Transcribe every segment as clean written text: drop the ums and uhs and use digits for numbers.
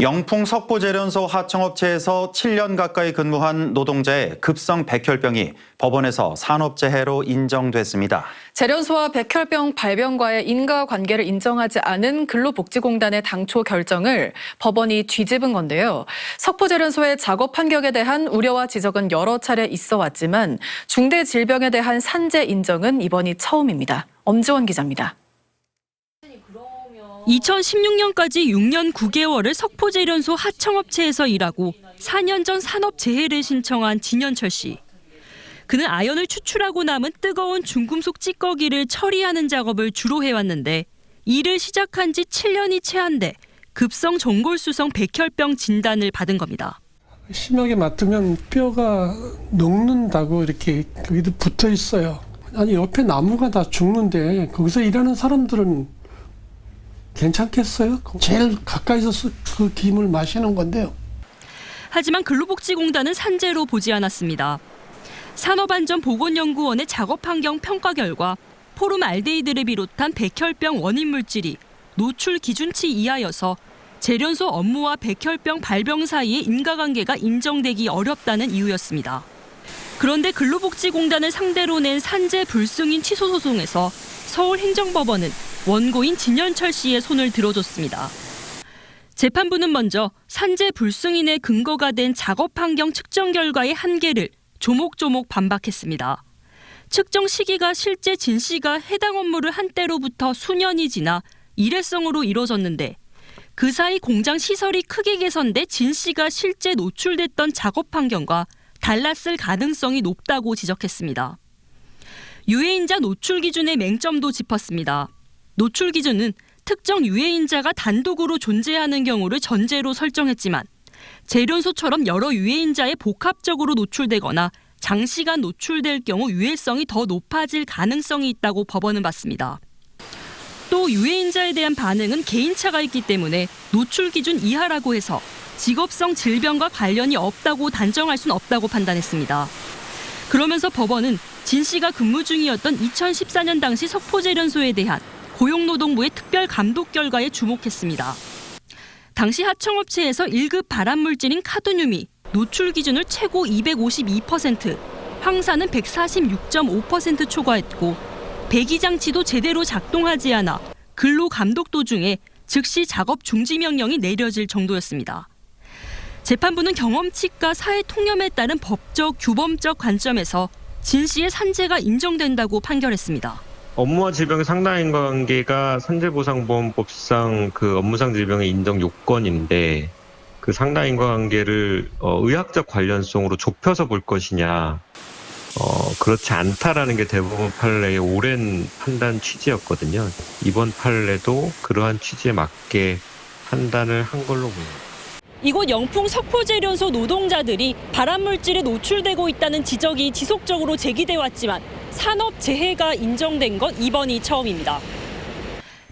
영풍 석포제련소 하청업체에서 7년 가까이 근무한 노동자의 급성 백혈병이 법원에서 산업재해로 인정됐습니다. 제련소와 백혈병 발병과의 인과관계를 인정하지 않은 근로복지공단의 당초 결정을 법원이 뒤집은 건데요. 석포제련소의 작업 환경에 대한 우려와 지적은 여러 차례 있어 왔지만 중대질병에 대한 산재 인정은 이번이 처음입니다. 엄지원 기자입니다. 2016년까지 6년 9개월을 석포제련소 하청업체에서 일하고 4년 전 산업재해를 신청한 진현철 씨. 그는 아연을 추출하고 남은 뜨거운 중금속 찌꺼기를 처리하는 작업을 주로 해왔는데 일을 시작한 지 7년이 채 안 돼 급성 전골수성 백혈병 진단을 받은 겁니다. 심하게 맡으면 뼈가 녹는다고 이렇게 거기도 붙어 있어요. 아니 옆에 나무가 다 죽는데 거기서 일하는 사람들은 괜찮겠어요? 제일 가까이서 그 김을 마시는 건데요. 하지만 근로복지공단은 산재로 보지 않았습니다. 산업안전보건연구원의 작업환경 평가 결과 포름알데히드를 비롯한 백혈병 원인 물질이 노출 기준치 이하여서 제련소 업무와 백혈병 발병 사이의 인과관계가 인정되기 어렵다는 이유였습니다. 그런데 근로복지공단을 상대로 낸 산재 불승인 취소 소송에서 서울행정법원은 원고인 진현철 씨의 손을 들어줬습니다. 재판부는 먼저 산재 불승인의 근거가 된 작업 환경 측정 결과의 한계를 조목조목 반박했습니다. 측정 시기가 실제 진 씨가 해당 업무를 한 때로부터 수년이 지나 일회성으로 이뤄졌는데 그 사이 공장 시설이 크게 개선돼 진 씨가 실제 노출됐던 작업 환경과 달랐을 가능성이 높다고 지적했습니다. 유해인자 노출 기준의 맹점도 짚었습니다. 노출 기준은 특정 유해인자가 단독으로 존재하는 경우를 전제로 설정했지만 제련소처럼 여러 유해인자에 복합적으로 노출되거나 장시간 노출될 경우 유해성이 더 높아질 가능성이 있다고 법원은 봤습니다. 또 유해인자에 대한 반응은 개인차가 있기 때문에 노출 기준 이하라고 해서 직업성 질병과 관련이 없다고 단정할 수는 없다고 판단했습니다. 그러면서 법원은 진 씨가 근무 중이었던 2014년 당시 석포제련소에 대한 고용노동부의 특별 감독 결과에 주목했습니다. 당시 하청업체에서 1급 발암물질인 카드뮴이 노출 기준을 최고 252%, 황사는 146.5% 초과했고 배기장치도 제대로 작동하지 않아 근로감독 도중에 즉시 작업 중지 명령이 내려질 정도였습니다. 재판부는 경험치과 사회 통념에 따른 법적, 규범적 관점에서 진 씨의 산재가 인정된다고 판결했습니다. 업무와 질병의 상당 인과관계가 산재보상보험법상 그 업무상 질병의 인정 요건인데 그 상당 인과관계를 의학적 관련성으로 좁혀서 볼 것이냐 그렇지 않다라는 게 대법원 판례의 오랜 판단 취지였거든요. 이번 판례도 그러한 취지에 맞게 판단을 한 걸로 보입니다. 이곳 영풍 석포제련소 노동자들이 발암물질에 노출되고 있다는 지적이 지속적으로 제기돼 왔지만 산업재해가 인정된 건 이번이 처음입니다.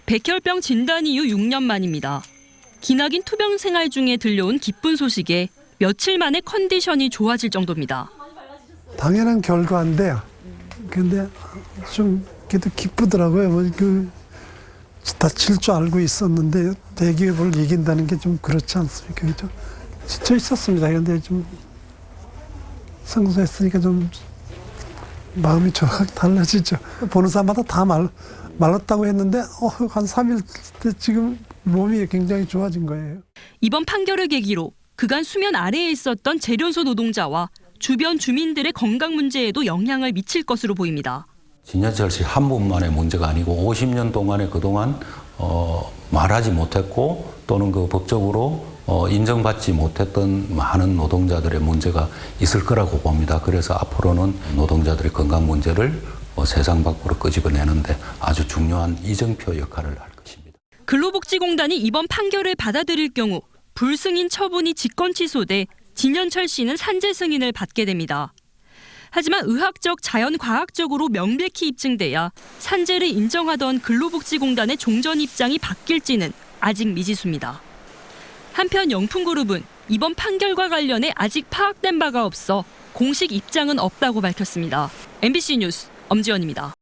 백혈병 진단 이후 6년 만입니다. 기나긴 투병 생활 중에 들려온 기쁜 소식에 며칠 만에 컨디션이 좋아질 정도입니다. 당연한 결과인데요. 근데 좀 그래도 기쁘더라고요. 다칠 줄 알고 있었는데 대기업을 이긴다는 게 좀 그렇지 않습니까? 그죠? 지쳐 있었습니다. 그런데 좀 성소했으니까 좀 마음이 좀 달라지죠. 보는 사람마다 다 말랐다고 했는데 한 3일 때 지금 몸이 굉장히 좋아진 거예요. 이번 판결을 계기로 그간 수면 아래에 있었던 제련소 노동자와 주변 주민들의 건강 문제에도 영향을 미칠 것으로 보입니다. 진현철 씨 한 분만의 문제가 아니고 50년 동안에 그동안 말하지 못했고 또는 그 법적으로 인정받지 못했던 많은 노동자들의 문제가 있을 거라고 봅니다. 그래서 앞으로는 노동자들의 건강 문제를 세상 밖으로 끄집어내는데 아주 중요한 이정표 역할을 할 것입니다. 근로복지공단이 이번 판결을 받아들일 경우 불승인 처분이 직권 취소돼 진현철 씨는 산재 승인을 받게 됩니다. 하지만 의학적, 자연과학적으로 명백히 입증돼야 산재를 인정하던 근로복지공단의 종전 입장이 바뀔지는 아직 미지수입니다. 한편 영풍그룹은 이번 판결과 관련해 아직 파악된 바가 없어 공식 입장은 없다고 밝혔습니다. MBC 뉴스 엄지연입니다.